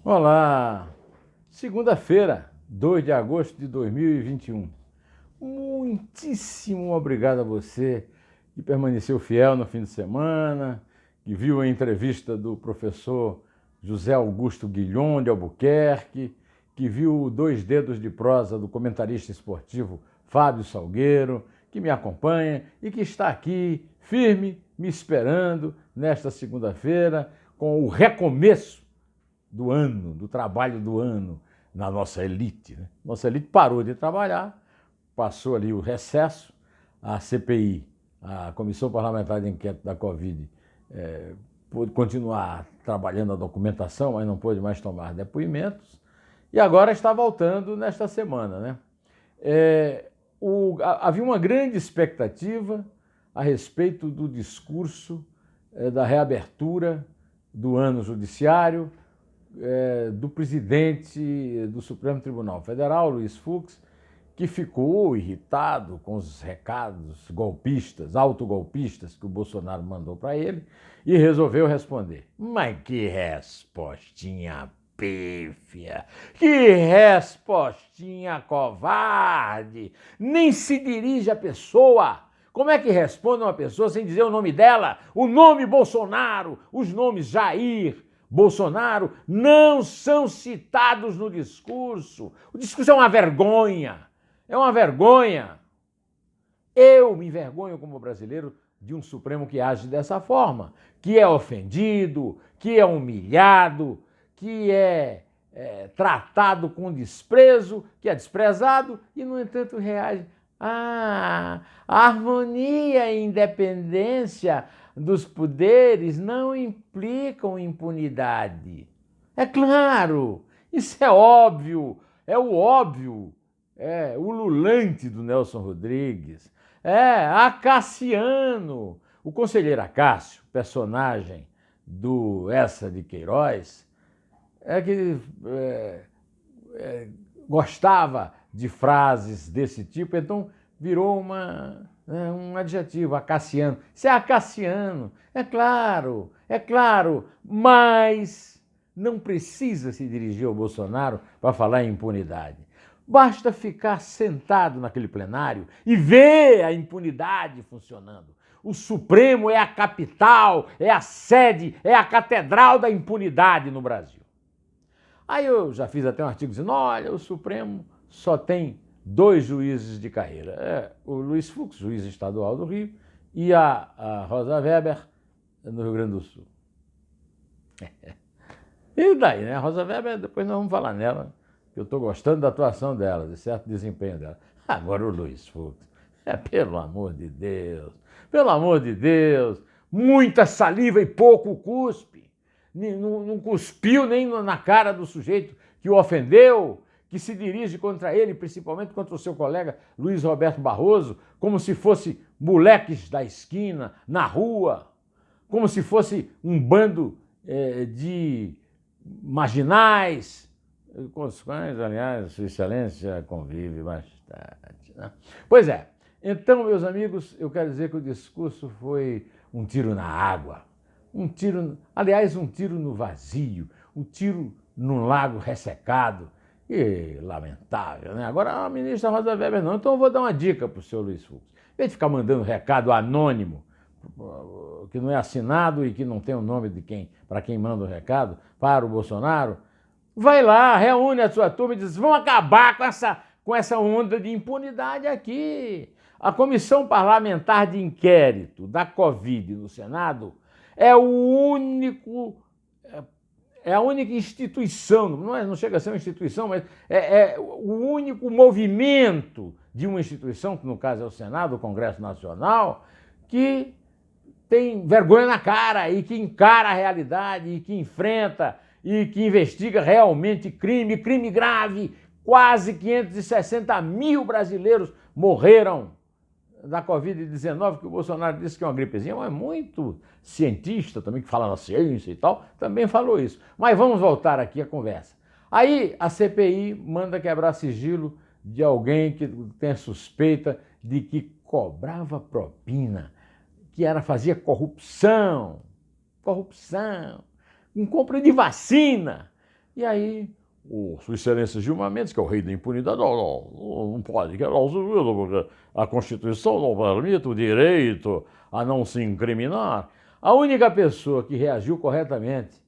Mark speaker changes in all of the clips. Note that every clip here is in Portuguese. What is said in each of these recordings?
Speaker 1: Olá! Segunda-feira, 2 de agosto de 2021. Muitíssimo obrigado a você que permaneceu fiel no fim de semana, que viu a entrevista do professor José Augusto Guilhom de Albuquerque, que viu Dois Dedos de Prosa do comentarista esportivo Fábio Salgueiro, que me acompanha e que está aqui firme, me esperando nesta segunda-feira com o recomeço do ano, do trabalho do ano na nossa elite. Né? Nossa elite parou de trabalhar, passou ali o recesso, a CPI, a Comissão Parlamentar de Inquérito da Covid, pôde continuar trabalhando a documentação, mas não pôde mais tomar depoimentos, e agora está voltando nesta semana. Né? Havia uma grande expectativa a respeito do discurso da reabertura do ano judiciário, do presidente do Supremo Tribunal Federal, Luiz Fux, que ficou irritado com os recados golpistas, autogolpistas que o Bolsonaro mandou para ele e resolveu responder. Mas que respostinha pífia, que respostinha covarde, nem se dirige à pessoa. Como é que responde uma pessoa sem dizer o nome dela, o nome Bolsonaro, os nomes Jair, Bolsonaro não são citados no discurso. O discurso é uma vergonha. É uma vergonha. Eu me envergonho como brasileiro de um Supremo que age dessa forma, que é ofendido, que é humilhado, que é tratado com desprezo, que é desprezado e, no entanto, reage. A harmonia e independência dos poderes não implicam impunidade. É claro, isso é óbvio, é o óbvio, é o ululante do Nelson Rodrigues, Acaciano, o conselheiro Acácio, personagem do Essa de Queiroz, que gostava de frases desse tipo, então virou um adjetivo, acaciano. Isso é acaciano, é claro, mas não precisa se dirigir ao Bolsonaro para falar em impunidade. Basta ficar sentado naquele plenário e ver a impunidade funcionando. O Supremo é a capital, é a sede, é a catedral da impunidade no Brasil. Aí eu já fiz até um artigo dizendo, olha, o Supremo só tem 2 juízes de carreira. O Luiz Fux, juiz estadual do Rio, e a Rosa Weber, no Rio Grande do Sul. E daí, né? A Rosa Weber, depois nós vamos falar nela, que eu estou gostando da atuação dela, de certo desempenho dela. Agora o Luiz Fux, pelo amor de Deus, muita saliva e pouco cuspe. Não cuspiu nem na cara do sujeito que o ofendeu, que se dirige contra ele, principalmente contra o seu colega Luiz Roberto Barroso, como se fosse moleques da esquina, na rua, como se fosse um bando de marginais, com os quais, aliás, Sua Excelência convive bastante. Né? Pois é, então, meus amigos, eu quero dizer que o discurso foi um tiro na água. Um tiro no vazio, um tiro num lago ressecado. E lamentável, né? Agora a ministra Rosa Weber não, então eu vou dar uma dica para o senhor Luiz Fux. Em vez de ficar mandando recado anônimo, que não é assinado e que não tem o nome de para quem manda o recado, para o Bolsonaro, vai lá, reúne a sua turma e diz, vamos acabar com essa onda de impunidade aqui. A Comissão Parlamentar de Inquérito da Covid no Senado é a única instituição, não chega a ser uma instituição, mas é o único movimento de uma instituição, que no caso é o Senado, o Congresso Nacional, que tem vergonha na cara e que encara a realidade e que enfrenta e que investiga realmente crime grave. Quase 560 mil brasileiros morreram da Covid-19, que o Bolsonaro disse que é uma gripezinha, mas muito cientista também, que fala na ciência e tal, também falou isso. Mas vamos voltar aqui à conversa. Aí a CPI manda quebrar sigilo de alguém que tem suspeita de que cobrava propina, que fazia corrupção, com compra de vacina. E aí, o Sua Excelência Gilmar Mendes, que é o rei da impunidade, não pode, que porque a Constituição não permite o direito a não se incriminar. A única pessoa que reagiu corretamente,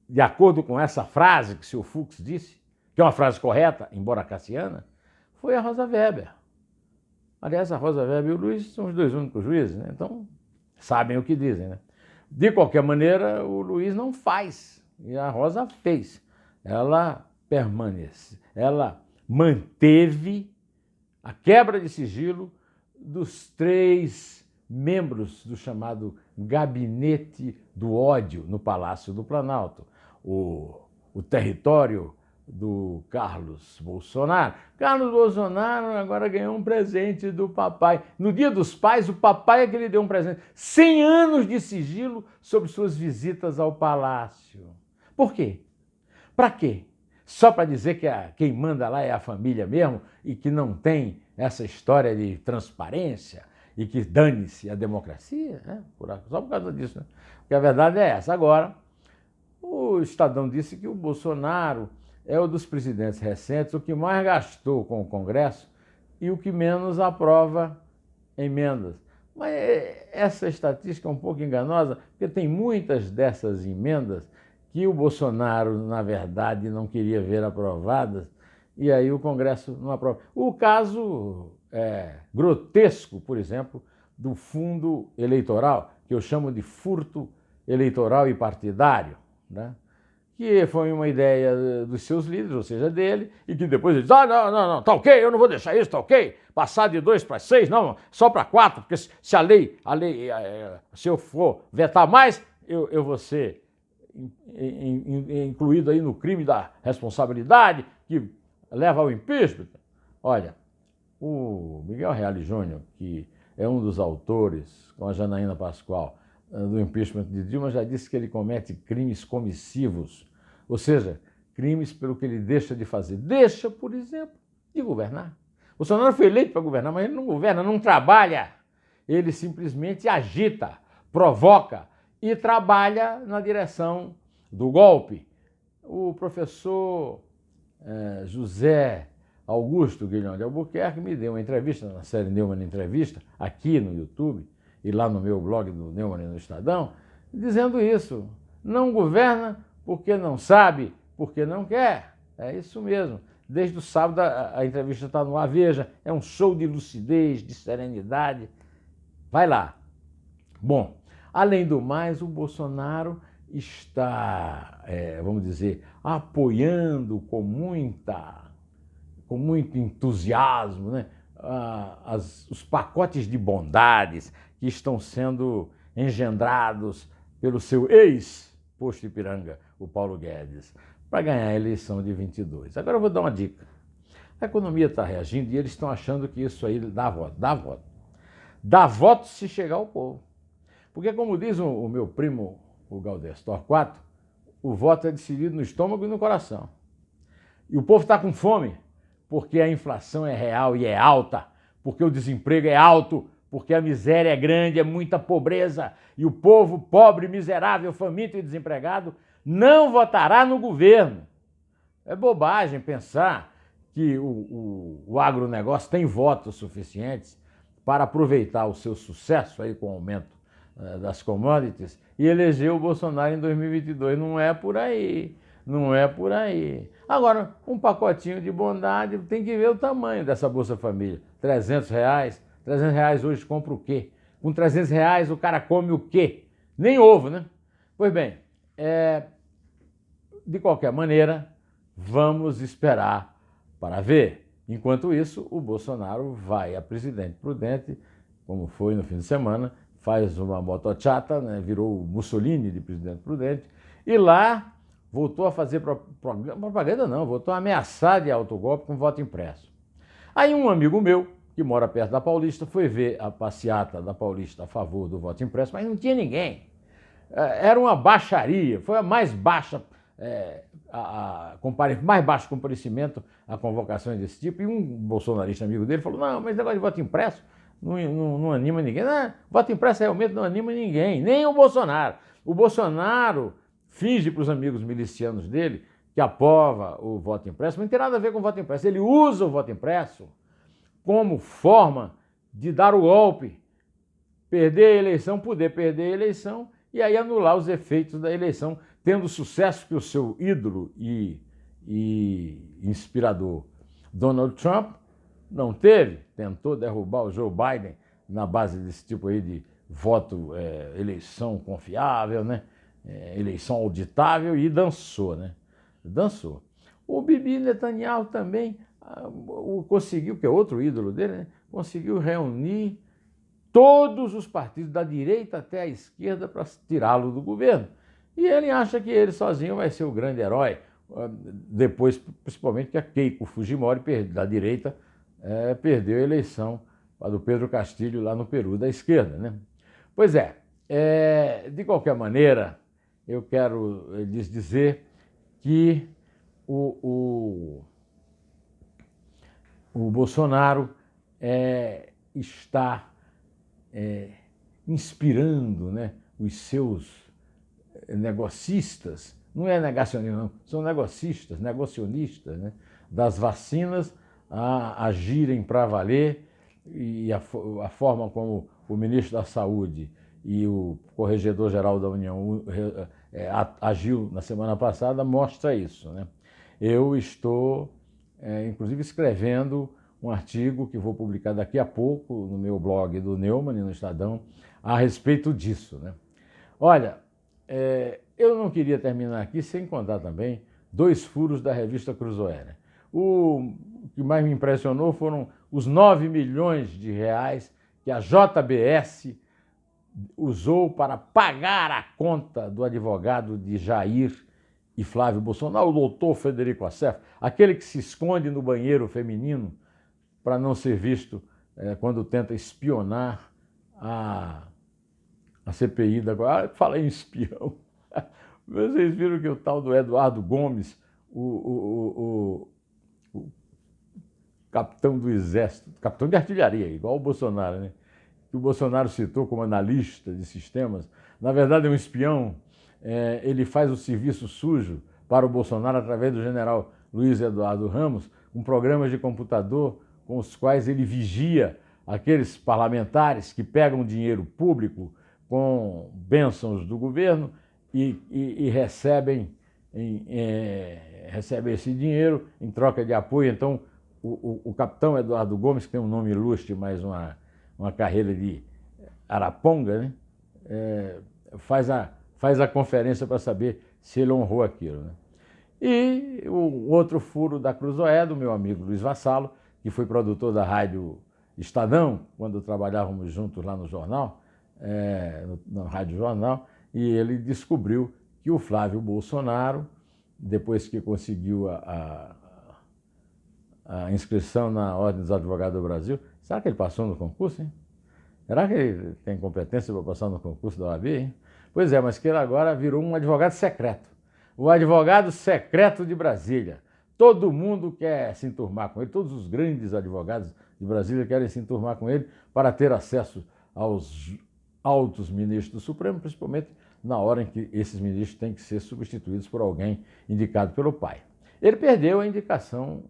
Speaker 1: de acordo com essa frase que o senhor Fux disse, que é uma frase correta, embora cassiana, foi a Rosa Weber. Aliás, a Rosa Weber e o Luiz são os dois únicos juízes, né? Então sabem o que dizem, né? De qualquer maneira, o Luiz não faz, e a Rosa fez. Ela permanece, ela manteve a quebra de sigilo dos 3 membros do chamado Gabinete do Ódio no Palácio do Planalto. O território do Carlos Bolsonaro. Carlos Bolsonaro agora ganhou um presente do papai. No Dia dos Pais, o papai é que lhe deu um presente. 100 anos de sigilo sobre suas visitas ao palácio. Por quê? Para quê? Só para dizer que quem manda lá é a família mesmo e que não tem essa história de transparência e que dane-se a democracia? Né? Só por causa disso. Né? Porque a verdade é essa. Agora, o Estadão disse que o Bolsonaro é um dos presidentes recentes o que mais gastou com o Congresso e o que menos aprova emendas. Mas essa estatística é um pouco enganosa, porque tem muitas dessas emendas que o Bolsonaro, na verdade, não queria ver aprovadas, e aí o Congresso não aprova. O caso grotesco, por exemplo, do fundo eleitoral, que eu chamo de furto eleitoral e partidário, né? Que foi uma ideia dos seus líderes, ou seja, dele, e que depois ele diz, não, tá ok, eu não vou deixar isso, tá ok, passar de 2 para 6, não, só para 4, porque se a lei, se eu for vetar mais, eu vou ser incluído aí no crime da responsabilidade, que leva ao impeachment. Olha, o Miguel Reale Júnior, que é um dos autores, com a Janaína Pascoal, do impeachment de Dilma, já disse que ele comete crimes comissivos, ou seja, crimes pelo que ele deixa de fazer. Deixa, por exemplo, de governar. O Bolsonaro foi eleito para governar, mas ele não governa, não trabalha. Ele simplesmente agita, provoca e trabalha na direção do golpe. O professor José Augusto Guilhom de Albuquerque me deu uma entrevista na série Neumann Entrevista, aqui no YouTube, e lá no meu blog do Neumann no Estadão, dizendo isso. Não governa porque não sabe, porque não quer. É isso mesmo. Desde o sábado a entrevista está no ar. Veja, é um show de lucidez, de serenidade. Vai lá. Bom, além do mais, o Bolsonaro está, vamos dizer, apoiando com muito entusiasmo, né, os pacotes de bondades que estão sendo engendrados pelo seu ex-posto Ipiranga, o Paulo Guedes, para ganhar a eleição de 22. Agora eu vou dar uma dica. A economia está reagindo e eles estão achando que isso aí dá voto. Dá voto. Dá voto se chegar ao povo. Porque, como diz o meu primo, o Galdês Torquato, o voto é decidido no estômago e no coração. E o povo está com fome, porque a inflação é real e é alta, porque o desemprego é alto, porque a miséria é grande, é muita pobreza, e o povo pobre, miserável, faminto e desempregado não votará no governo. É bobagem pensar que o agronegócio tem votos suficientes para aproveitar o seu sucesso aí com o aumento das commodities e eleger o Bolsonaro em 2022. Não é por aí. Não é por aí. Agora, um pacotinho de bondade, tem que ver o tamanho dessa Bolsa Família. R$300. R$300 hoje compra o quê? Com R$300 o cara come o quê? Nem ovo, né? Pois bem, de qualquer maneira, vamos esperar para ver. Enquanto isso, o Bolsonaro vai a presidente prudente, como foi no fim de semana, faz uma motochata, né? Virou o Mussolini de presidente prudente, e lá voltou a fazer propaganda, não, voltou a ameaçar de autogolpe com voto impresso. Aí um amigo meu, que mora perto da Paulista, foi ver a passeata da Paulista a favor do voto impresso, mas não tinha ninguém. Era uma baixaria, foi a mais baixa, mais baixo comparecimento a convocações desse tipo, e um bolsonarista amigo dele falou, não, mas negócio de voto impresso não anima ninguém. Não, voto impresso realmente não anima ninguém, nem o Bolsonaro. O Bolsonaro finge para os amigos milicianos dele que aprova o voto impresso, mas não tem nada a ver com o voto impresso. Ele usa o voto impresso como forma de dar o golpe, perder a eleição, poder perder a eleição e aí anular os efeitos da eleição, tendo o sucesso que o seu ídolo e inspirador Donald Trump não teve, tentou derrubar o Joe Biden na base desse tipo aí de voto, eleição confiável, né? Eleição auditável e dançou, né? Dançou. O Bibi Netanyahu também conseguiu, que é outro ídolo dele, né? Conseguiu reunir todos os partidos, da direita até a esquerda, para tirá-lo do governo. E ele acha que ele sozinho vai ser o grande herói, depois, principalmente, que a Keiko Fujimori, da direita, perdeu a eleição do Pedro Castilho lá no Peru, da esquerda, né? Pois de qualquer maneira, eu quero lhes dizer que o Bolsonaro está inspirando, né, os seus negocistas, não é negacionismo, não, são negocistas, negacionistas, né, das vacinas a agirem para valer, e a forma como o ministro da Saúde e o Corregedor-Geral da União agiu na semana passada mostra isso, né? Eu estou, inclusive, escrevendo um artigo que vou publicar daqui a pouco no meu blog do Neumann, no Estadão, a respeito disso, né? Olha, eu não queria terminar aqui sem contar também 2 furos da revista Cruzoé, né? O que mais me impressionou foram os 9 milhões de reais que a JBS usou para pagar a conta do advogado de Jair e Flávio Bolsonaro, o doutor Federico Assef, aquele que se esconde no banheiro feminino para não ser visto quando tenta espionar a CPI da... Fala em espião. Vocês viram que o tal do Eduardo Gomes, o capitão do Exército, capitão de artilharia, igual o Bolsonaro, né? Que o Bolsonaro citou como analista de sistemas, na verdade é um espião. Ele faz o serviço sujo para o Bolsonaro através do general Luiz Eduardo Ramos, com programas de computador com os quais ele vigia aqueles parlamentares que pegam dinheiro público com bênçãos do governo e recebem esse dinheiro em troca de apoio. Então, o capitão Eduardo Gomes, que tem um nome ilustre, mas uma carreira de araponga, né? Faz a conferência para saber se ele honrou aquilo, né? E o outro furo da Cruzoé, do meu amigo Luiz Vassalo, que foi produtor da Rádio Estadão, quando trabalhávamos juntos lá no jornal, no Rádio Jornal, e ele descobriu que o Flávio Bolsonaro, depois que conseguiu a inscrição na Ordem dos Advogados do Brasil, será que ele passou no concurso, hein? Será que ele tem competência para passar no concurso da OAB, hein? Pois mas que ele agora virou um advogado secreto. O advogado secreto de Brasília. Todo mundo quer se enturmar com ele, todos os grandes advogados de Brasília querem se enturmar com ele para ter acesso aos altos ministros do Supremo, principalmente na hora em que esses ministros têm que ser substituídos por alguém indicado pelo pai. Ele perdeu na indicação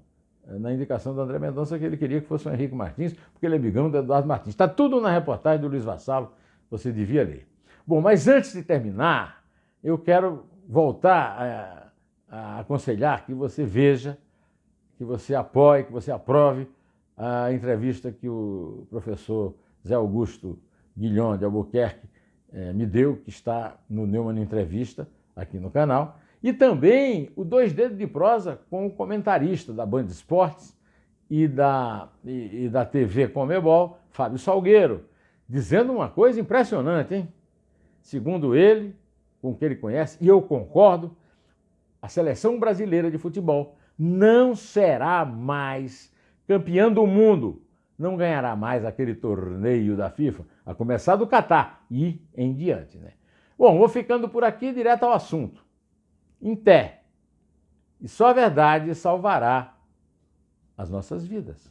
Speaker 1: do André Mendonça, que ele queria que fosse o Henrique Martins, porque ele é amigão do Eduardo Martins. Está tudo na reportagem do Luiz Vassalo, você devia ler. Bom, mas antes de terminar, eu quero voltar a aconselhar que você veja, que você apoie, que você aprove a entrevista que o professor Zé Augusto Guilhom de Albuquerque me deu, que está no Neumann Entrevista, aqui no canal, e também o Dois Dedos de Prosa com o comentarista da Band Esportes e da TV Comebol, Fábio Salgueiro, dizendo uma coisa impressionante, hein? Segundo ele, com o que ele conhece, e eu concordo, a seleção brasileira de futebol não será mais campeã do mundo, não ganhará mais aquele torneio da FIFA, a começar do Catar e em diante, né? Bom, vou ficando por aqui, direto ao assunto. Em pé. E só a verdade salvará as nossas vidas.